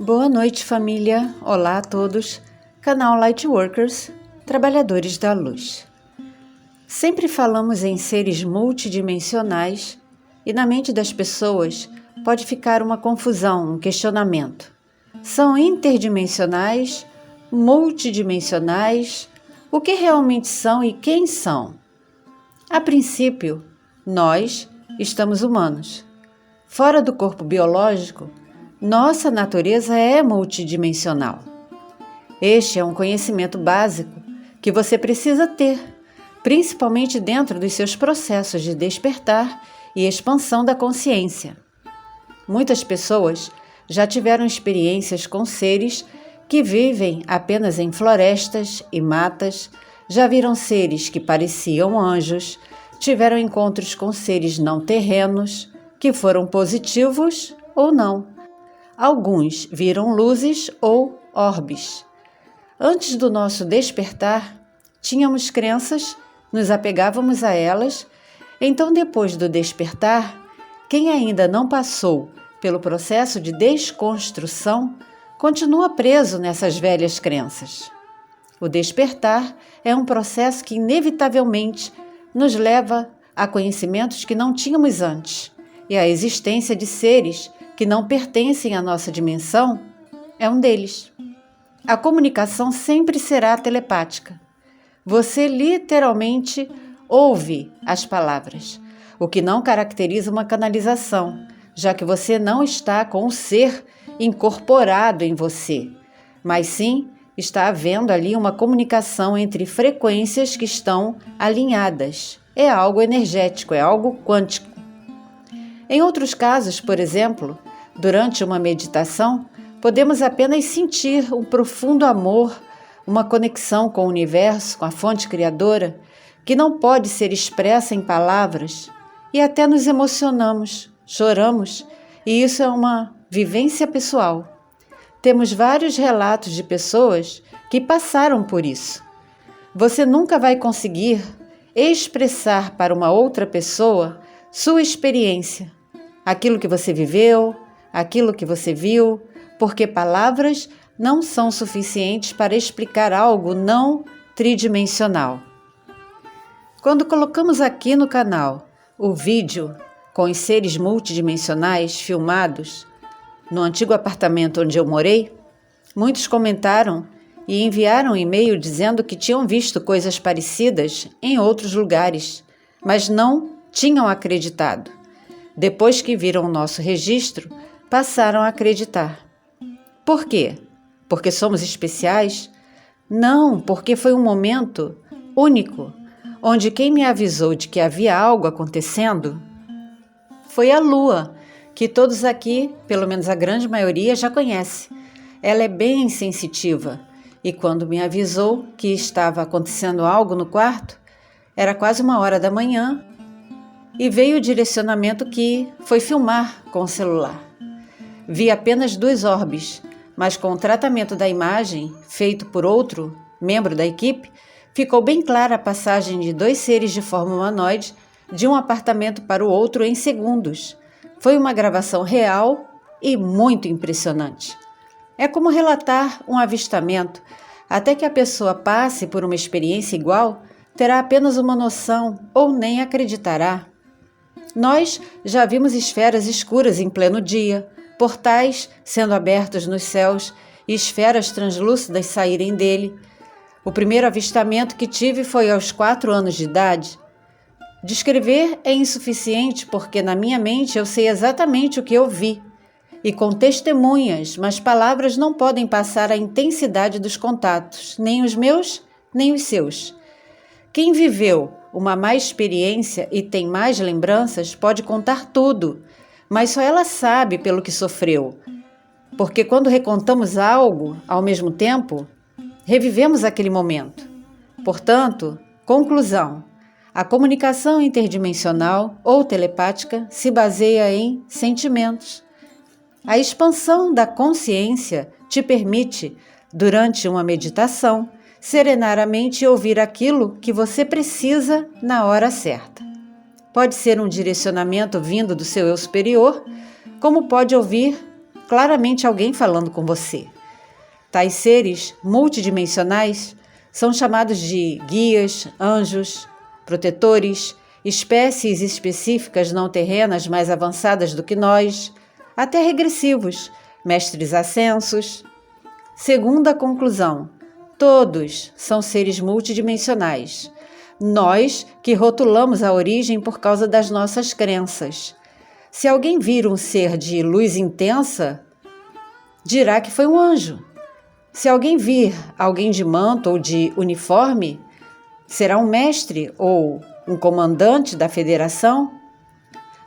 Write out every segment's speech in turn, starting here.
Boa noite, família! Olá a todos! Canal Lightworkers, Trabalhadores da Luz. Sempre falamos em seres multidimensionais e na mente das pessoas pode ficar uma confusão, um questionamento. São interdimensionais, multidimensionais? O que realmente são e quem são? A princípio, nós estamos humanos. Fora do corpo biológico, nossa natureza é multidimensional. Este é um conhecimento básico que você precisa ter, principalmente dentro dos seus processos de despertar e expansão da consciência. Muitas pessoas já tiveram experiências com seres que vivem apenas em florestas e matas, já viram seres que pareciam anjos, tiveram encontros com seres não terrenos, que foram positivos ou não. Alguns viram luzes ou orbes. Antes do nosso despertar, tínhamos crenças, nos apegávamos a elas. Então, depois do despertar, quem ainda não passou pelo processo de desconstrução, continua preso nessas velhas crenças. O despertar é um processo que inevitavelmente nos leva a conhecimentos que não tínhamos antes, e a existência de seres que não pertencem à nossa dimensão é um deles. A comunicação sempre será telepática. Você literalmente ouve as palavras, o que não caracteriza uma canalização, já que você não está com o ser incorporado em você, mas sim está havendo ali uma comunicação entre frequências que estão alinhadas. É algo energético, é algo quântico. Em outros casos, por exemplo, durante uma meditação, podemos apenas sentir um profundo amor, uma conexão com o universo, com a fonte criadora, que não pode ser expressa em palavras, e até nos emocionamos, choramos, e isso é uma vivência pessoal. Temos vários relatos de pessoas que passaram por isso. Você nunca vai conseguir expressar para uma outra pessoa sua experiência, aquilo que você viveu, aquilo que você viu, porque palavras não são suficientes para explicar algo não tridimensional. Quando colocamos aqui no canal o vídeo com os seres multidimensionais filmados no antigo apartamento onde eu morei, muitos comentaram e enviaram um e-mail dizendo que tinham visto coisas parecidas em outros lugares, mas não tinham acreditado. Depois que viram o nosso registro, passaram a acreditar. Por quê? Porque somos especiais? Não, porque foi um momento único, onde quem me avisou de que havia algo acontecendo foi a Lua, que todos aqui, pelo menos a grande maioria, já conhece. Ela é bem sensitiva e quando me avisou que estava acontecendo algo no quarto, era quase 1h da manhã, e veio o direcionamento que foi filmar com o celular. Vi apenas 2 orbes, mas com o tratamento da imagem feito por outro membro da equipe, ficou bem clara a passagem de 2 seres de forma humanoide de um apartamento para o outro em segundos. Foi uma gravação real e muito impressionante. É como relatar um avistamento. Até que a pessoa passe por uma experiência igual, terá apenas uma noção ou nem acreditará. Nós já vimos esferas escuras em pleno dia, portais sendo abertos nos céus e esferas translúcidas saírem dele. O primeiro avistamento que tive foi aos 4 anos de idade. Descrever é insuficiente porque na minha mente eu sei exatamente o que eu vi. E com testemunhas, mas palavras não podem passar a intensidade dos contatos, nem os meus, nem os seus. Quem viveu uma má experiência e tem mais lembranças pode contar tudo, mas só ela sabe pelo que sofreu. Porque quando recontamos algo, ao mesmo tempo, revivemos aquele momento. Portanto, conclusão: a comunicação interdimensional ou telepática se baseia em sentimentos. A expansão da consciência te permite, durante uma meditação, serenar a mente e ouvir aquilo que você precisa na hora certa. Pode ser um direcionamento vindo do seu eu superior, como pode ouvir claramente alguém falando com você. Tais seres multidimensionais são chamados de guias, anjos, protetores, espécies específicas não terrenas mais avançadas do que nós, até regressivos, mestres ascensos. Segunda conclusão: todos são seres multidimensionais. Nós que rotulamos a origem por causa das nossas crenças. Se alguém vir um ser de luz intensa, dirá que foi um anjo. Se alguém vir alguém de manto ou de uniforme, será um mestre ou um comandante da federação?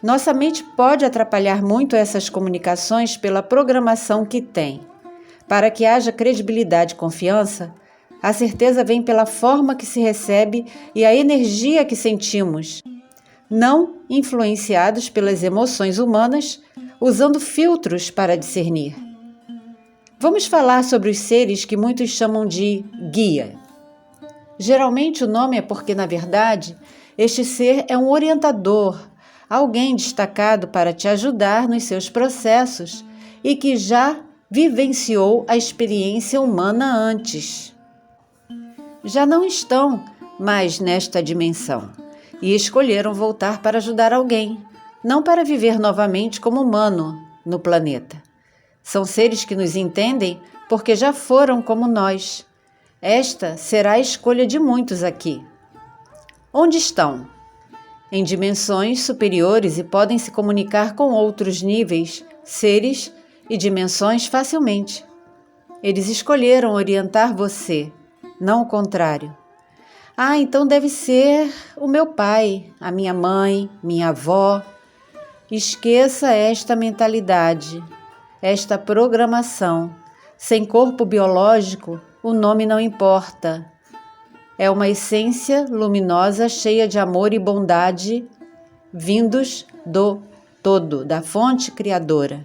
Nossa mente pode atrapalhar muito essas comunicações pela programação que tem. Para que haja credibilidade e confiança, a certeza vem pela forma que se recebe e a energia que sentimos, não influenciados pelas emoções humanas, usando filtros para discernir. Vamos falar sobre os seres que muitos chamam de guia. Geralmente o nome é porque, na verdade, este ser é um orientador, alguém destacado para te ajudar nos seus processos e que já vivenciou a experiência humana antes. Já não estão mais nesta dimensão e escolheram voltar para ajudar alguém, não para viver novamente como humano no planeta. São seres que nos entendem porque já foram como nós. Esta será a escolha de muitos aqui. Onde estão? Em dimensões superiores e podem se comunicar com outros níveis, seres e dimensões facilmente. Eles escolheram orientar você, não o contrário. Então deve ser o meu pai, a minha mãe, minha avó. Esqueça esta mentalidade, esta programação. Sem corpo biológico, o nome não importa. É uma essência luminosa cheia de amor e bondade, vindos do todo, da fonte criadora.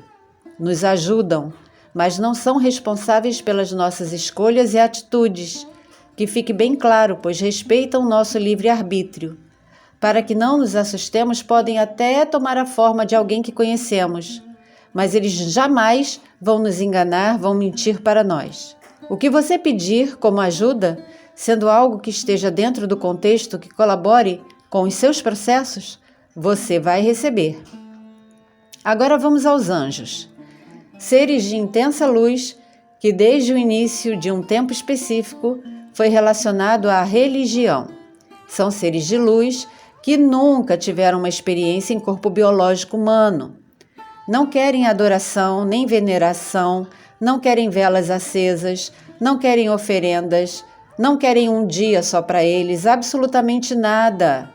Nos ajudam, mas não são responsáveis pelas nossas escolhas e atitudes. Que fique bem claro, pois respeitam nosso livre-arbítrio. Para que não nos assustemos, podem até tomar a forma de alguém que conhecemos, mas eles jamais vão nos enganar, vão mentir para nós. O que você pedir como ajuda, sendo algo que esteja dentro do contexto que colabore com os seus processos, você vai receber. Agora vamos aos anjos. Seres de intensa luz que desde o início de um tempo específico foi relacionado à religião. São seres de luz que nunca tiveram uma experiência em corpo biológico humano. Não querem adoração nem veneração, não querem velas acesas, não querem oferendas, não querem um dia só para eles, absolutamente nada.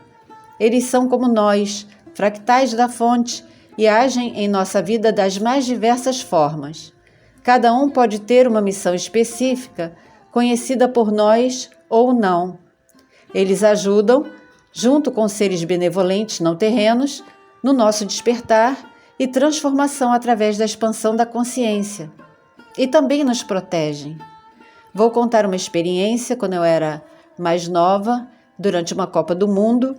Eles são como nós, fractais da fonte, e agem em nossa vida das mais diversas formas. Cada um pode ter uma missão específica, conhecida por nós ou não. Eles ajudam, junto com seres benevolentes não terrenos, no nosso despertar e transformação através da expansão da consciência. E também nos protegem. Vou contar uma experiência quando eu era mais nova, durante uma Copa do Mundo.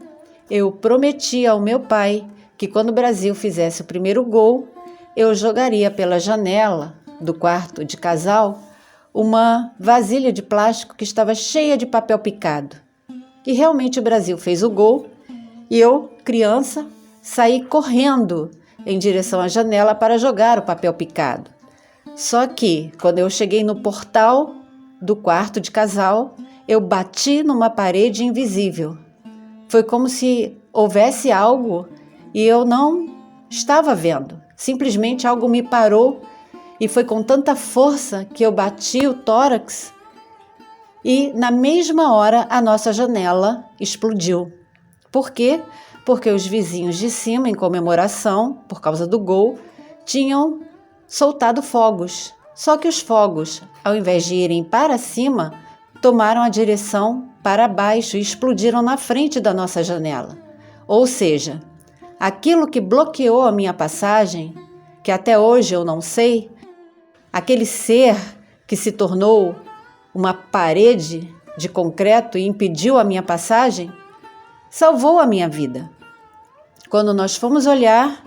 Eu prometi ao meu pai que quando o Brasil fizesse o primeiro gol, eu jogaria pela janela do quarto de casal uma vasilha de plástico que estava cheia de papel picado. E realmente o Brasil fez o gol e eu, criança, saí correndo em direção à janela para jogar o papel picado. Só que, quando eu cheguei no portal do quarto de casal, eu bati numa parede invisível. Foi como se houvesse algo e eu não estava vendo. Simplesmente algo me parou e foi com tanta força que eu bati o tórax e, na mesma hora, a nossa janela explodiu. Por quê? Porque os vizinhos de cima, em comemoração, por causa do gol, tinham soltado fogos. Só que os fogos, ao invés de irem para cima, tomaram a direção para baixo e explodiram na frente da nossa janela. Ou seja, aquilo que bloqueou a minha passagem, que até hoje eu não sei, aquele ser que se tornou uma parede de concreto e impediu a minha passagem, salvou a minha vida. Quando nós fomos olhar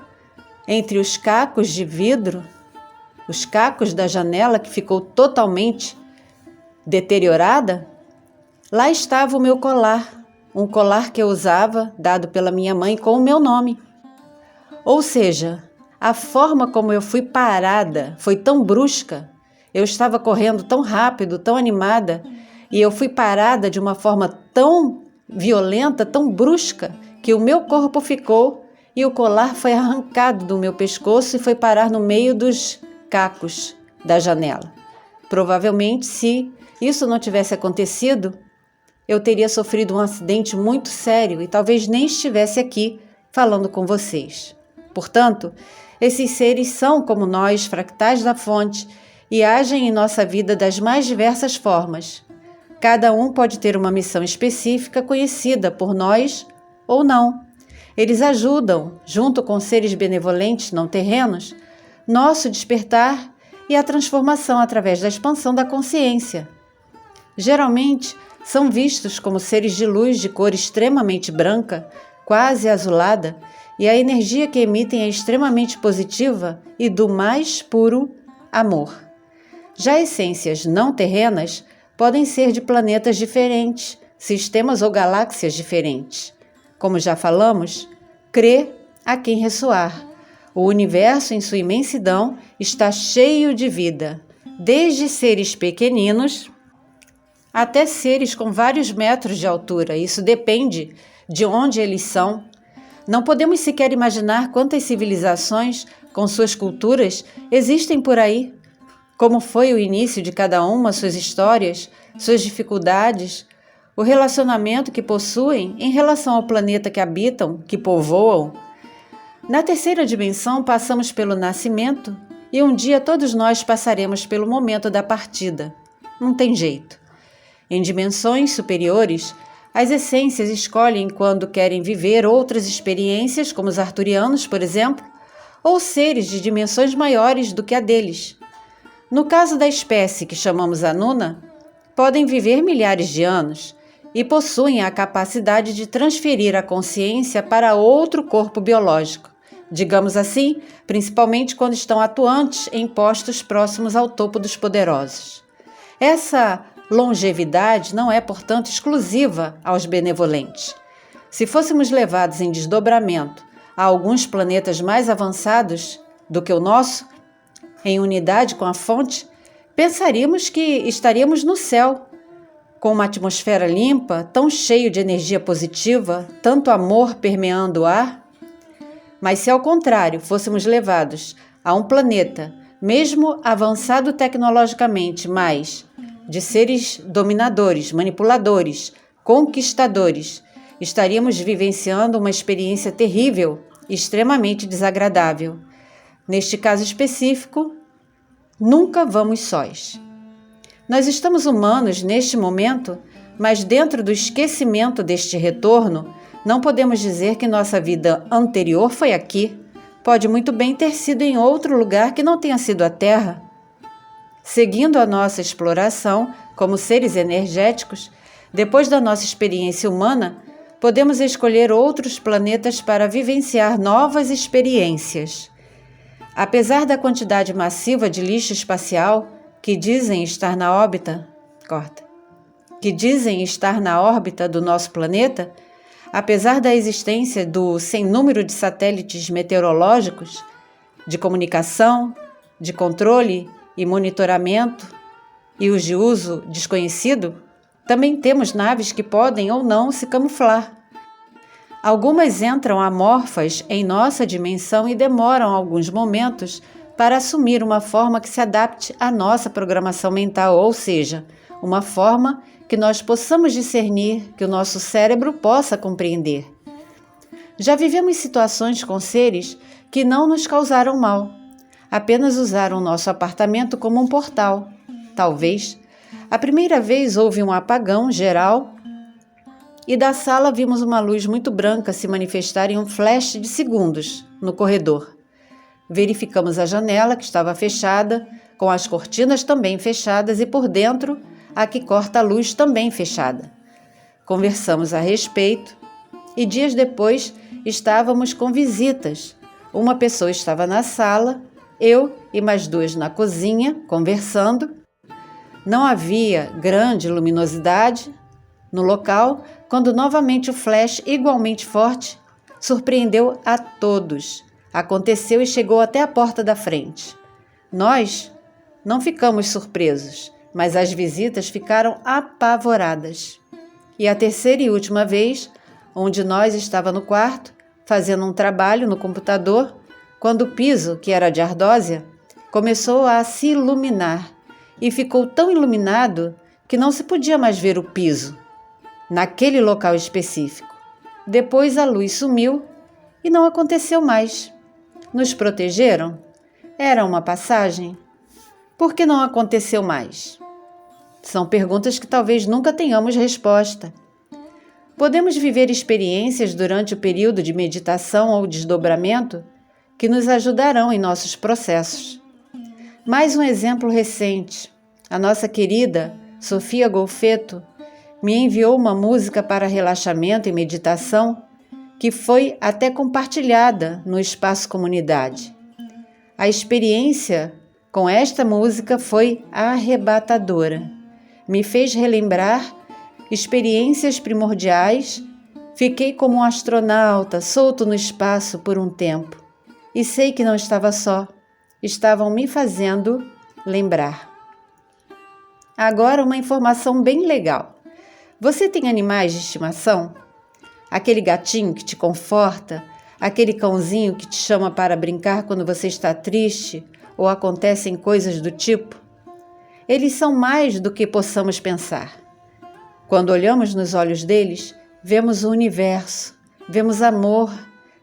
entre os cacos de vidro, os cacos da janela que ficou totalmente deteriorada, lá estava o meu colar, um colar que eu usava, dado pela minha mãe com o meu nome. Ou seja, a forma como eu fui parada foi tão brusca, eu estava correndo tão rápido, tão animada, e eu fui parada de uma forma tão violenta, tão brusca, que o meu corpo ficou e o colar foi arrancado do meu pescoço e foi parar no meio dos cacos da janela. Provavelmente, se isso não tivesse acontecido, eu teria sofrido um acidente muito sério e talvez nem estivesse aqui falando com vocês. Portanto, esses seres são como nós, fractais da fonte, e agem em nossa vida das mais diversas formas. Cada um pode ter uma missão específica conhecida por nós ou não. Eles ajudam, junto com seres benevolentes não terrenos, nosso despertar e a transformação através da expansão da consciência. Geralmente, são vistos como seres de luz de cor extremamente branca, quase azulada, e a energia que emitem é extremamente positiva e do mais puro amor. Já essências não terrenas podem ser de planetas diferentes, sistemas ou galáxias diferentes. Como já falamos, crê a quem ressoar. O universo, em sua imensidão, está cheio de vida, desde seres pequeninos até seres com vários metros de altura. Isso depende de onde eles são. Não podemos sequer imaginar quantas civilizações, com suas culturas, existem por aí. Como foi o início de cada uma, suas histórias, suas dificuldades, o relacionamento que possuem em relação ao planeta que habitam, que povoam. Na terceira dimensão, passamos pelo nascimento e um dia todos nós passaremos pelo momento da partida. Não tem jeito. Em dimensões superiores, as essências escolhem quando querem viver outras experiências, como os arturianos, por exemplo, ou seres de dimensões maiores do que a deles. No caso da espécie que chamamos Anuna, podem viver milhares de anos e possuem a capacidade de transferir a consciência para outro corpo biológico, digamos assim, principalmente quando estão atuantes em postos próximos ao topo dos poderosos. Essa longevidade não é, portanto, exclusiva aos benevolentes. Se fôssemos levados em desdobramento a alguns planetas mais avançados do que o nosso, em unidade com a fonte, pensaríamos que estaríamos no céu, com uma atmosfera limpa, tão cheio de energia positiva, tanto amor permeando o ar. Mas se ao contrário fôssemos levados a um planeta, mesmo avançado tecnologicamente, mas de seres dominadores, manipuladores, conquistadores, estaríamos vivenciando uma experiência terrível e extremamente desagradável. Neste caso específico, nunca vamos sós. Nós estamos humanos neste momento, mas dentro do esquecimento deste retorno, não podemos dizer que nossa vida anterior foi aqui. Pode muito bem ter sido em outro lugar que não tenha sido a Terra. Seguindo a nossa exploração como seres energéticos, depois da nossa experiência humana, podemos escolher outros planetas para vivenciar novas experiências. Apesar da quantidade massiva de lixo espacial que dizem estar na órbita do nosso planeta, apesar da existência do sem número de satélites meteorológicos, de comunicação, de controle e monitoramento e os de uso desconhecido, também temos naves que podem ou não se camuflar. Algumas entram amorfas em nossa dimensão e demoram alguns momentos para assumir uma forma que se adapte à nossa programação mental, ou seja, uma forma que nós possamos discernir, que o nosso cérebro possa compreender. Já vivemos situações com seres que não nos causaram mal, apenas usaram nosso apartamento como um portal. Talvez, a primeira vez houve um apagão geral e da sala vimos uma luz muito branca se manifestar em um flash de segundos no corredor. Verificamos a janela que estava fechada, com as cortinas também fechadas e por dentro a que corta a luz também fechada. Conversamos a respeito e dias depois estávamos com visitas. Uma pessoa estava na sala, eu e mais duas na cozinha, conversando. Não havia grande luminosidade no local, quando novamente o flash, igualmente forte, surpreendeu a todos. Aconteceu e chegou até a porta da frente. Nós não ficamos surpresos, mas as visitas ficaram apavoradas. E a terceira e última vez, onde nós estava no quarto, fazendo um trabalho no computador, quando o piso, que era de ardósia, começou a se iluminar e ficou tão iluminado que não se podia mais ver o piso, naquele local específico. Depois a luz sumiu e não aconteceu mais. Nos protegeram? Era uma passagem? Por que não aconteceu mais? São perguntas que talvez nunca tenhamos resposta. Podemos viver experiências durante o período de meditação ou desdobramento que nos ajudarão em nossos processos. Mais um exemplo recente. A nossa querida Sofia Golfetto me enviou uma música para relaxamento e meditação que foi até compartilhada no Espaço Comunidade. A experiência com esta música foi arrebatadora. Me fez relembrar experiências primordiais. Fiquei como um astronauta solto no espaço por um tempo. E sei que não estava só. Estavam me fazendo lembrar. Agora uma informação bem legal. Você tem animais de estimação? Aquele gatinho que te conforta? Aquele cãozinho que te chama para brincar quando você está triste ou acontecem coisas do tipo? Eles são mais do que possamos pensar. Quando olhamos nos olhos deles, vemos o universo, vemos amor,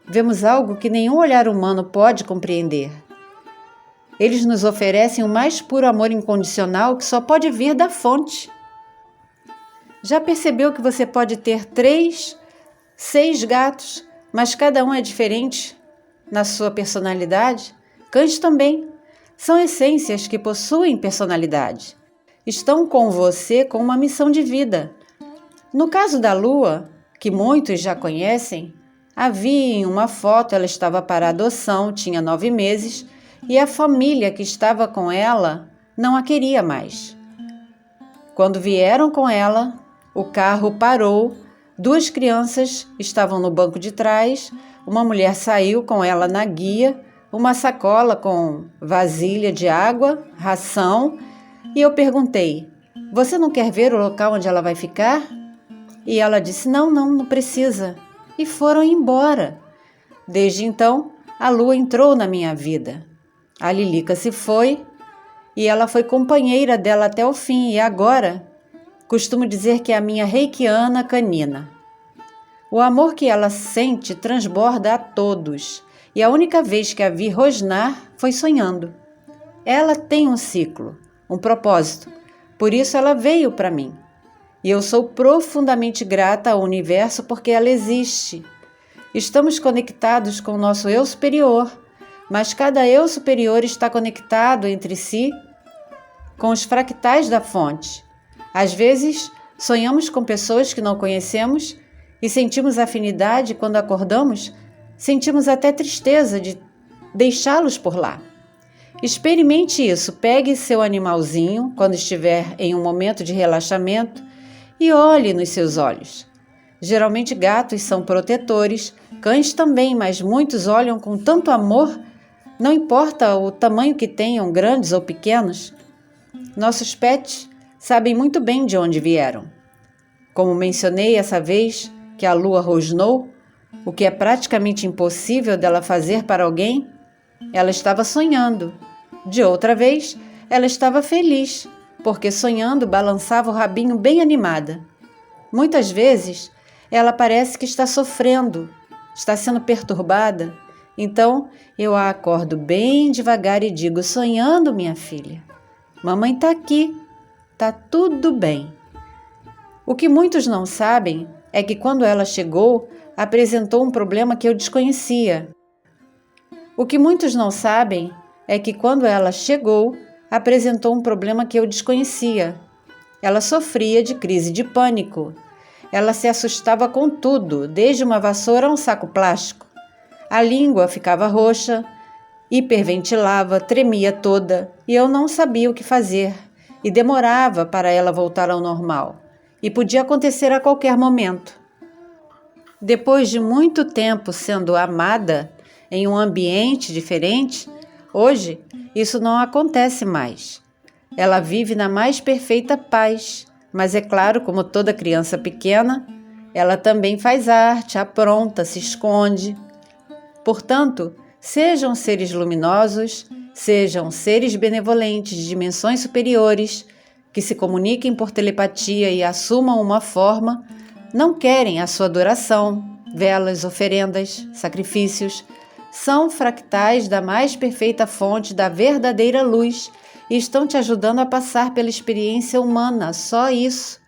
vemos algo que nenhum olhar humano pode compreender. Eles nos oferecem o mais puro amor incondicional que só pode vir da fonte. Já percebeu que você pode ter 3, 6 gatos, mas cada um é diferente na sua personalidade? Cães também. São essências que possuem personalidade. Estão com você com uma missão de vida. No caso da Lua, que muitos já conhecem, havia em uma foto, ela estava para adoção, tinha 9 meses, e a família que estava com ela não a queria mais. Quando vieram com ela, o carro parou, 2 crianças estavam no banco de trás, uma mulher saiu com ela na guia, uma sacola com vasilha de água, ração, e eu perguntei: "Você não quer ver o local onde ela vai ficar?" E ela disse: não precisa. E foram embora. Desde então, a Lua entrou na minha vida. A Lilica se foi e ela foi companheira dela até o fim. E agora, costumo dizer que é a minha reikiana canina. O amor que ela sente transborda a todos. E a única vez que a vi rosnar foi sonhando. Ela tem um ciclo, um propósito. Por isso ela veio para mim. E eu sou profundamente grata ao universo porque ela existe. Estamos conectados com o nosso eu superior, mas cada eu superior está conectado entre si com os fractais da fonte. Às vezes, sonhamos com pessoas que não conhecemos e sentimos afinidade quando acordamos, sentimos até tristeza de deixá-los por lá. Experimente isso, pegue seu animalzinho quando estiver em um momento de relaxamento e olhe nos seus olhos. Geralmente gatos são protetores, cães também, mas muitos olham com tanto amor, não importa o tamanho que tenham, grandes ou pequenos. Nossos pets sabem muito bem de onde vieram. Como mencionei essa vez que a Lua rosnou, o que é praticamente impossível dela fazer para alguém, ela estava sonhando. De outra vez, ela estava feliz, porque sonhando balançava o rabinho bem animada. Muitas vezes, ela parece que está sofrendo, está sendo perturbada. Então, eu a acordo bem devagar e digo: sonhando, minha filha. Mamãe está aqui, está tudo bem. O que muitos não sabem é que quando ela chegou, apresentou um problema que eu desconhecia. O que muitos não sabem é que quando ela chegou, apresentou um problema que eu desconhecia. Ela sofria de crise de pânico. Ela se assustava com tudo, desde uma vassoura a um saco plástico. A língua ficava roxa, Hiperventilava, tremia toda e eu não sabia o que fazer e demorava para ela voltar ao normal e podia acontecer a qualquer momento. Depois de muito tempo sendo amada em um ambiente diferente, hoje isso não acontece mais. Ela vive na mais perfeita paz, mas é claro, como toda criança pequena, ela também faz arte, apronta, se esconde. Portanto, sejam seres luminosos, sejam seres benevolentes de dimensões superiores, que se comuniquem por telepatia e assumam uma forma, não querem a sua adoração, velas, oferendas, sacrifícios. São fractais da mais perfeita fonte da verdadeira luz e estão te ajudando a passar pela experiência humana, só isso.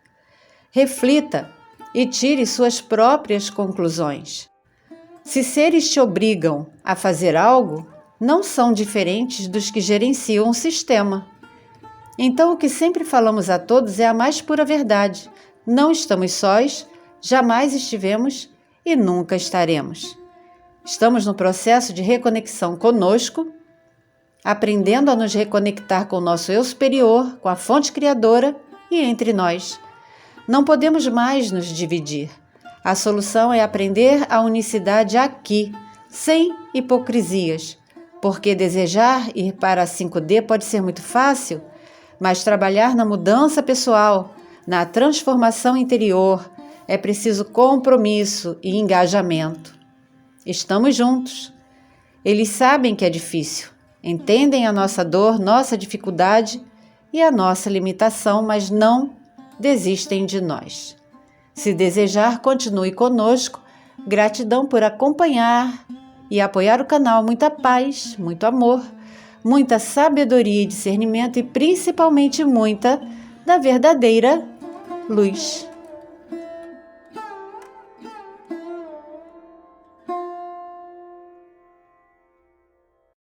Reflita e tire suas próprias conclusões. Se seres te obrigam a fazer algo, não são diferentes dos que gerenciam o sistema. Então, o que sempre falamos a todos é a mais pura verdade. Não estamos sós, jamais estivemos e nunca estaremos. Estamos no processo de reconexão conosco, aprendendo a nos reconectar com o nosso eu superior, com a fonte criadora e entre nós. Não podemos mais nos dividir. A solução é aprender a unicidade aqui, sem hipocrisias, porque desejar ir para a 5D pode ser muito fácil, mas trabalhar na mudança pessoal, na transformação interior, é preciso compromisso e engajamento. Estamos juntos. Eles sabem que é difícil, entendem a nossa dor, nossa dificuldade e a nossa limitação, mas não desistem de nós. Se desejar, continue conosco. Gratidão por acompanhar e apoiar o canal. Muita paz, muito amor, muita sabedoria e discernimento e principalmente muita da verdadeira luz.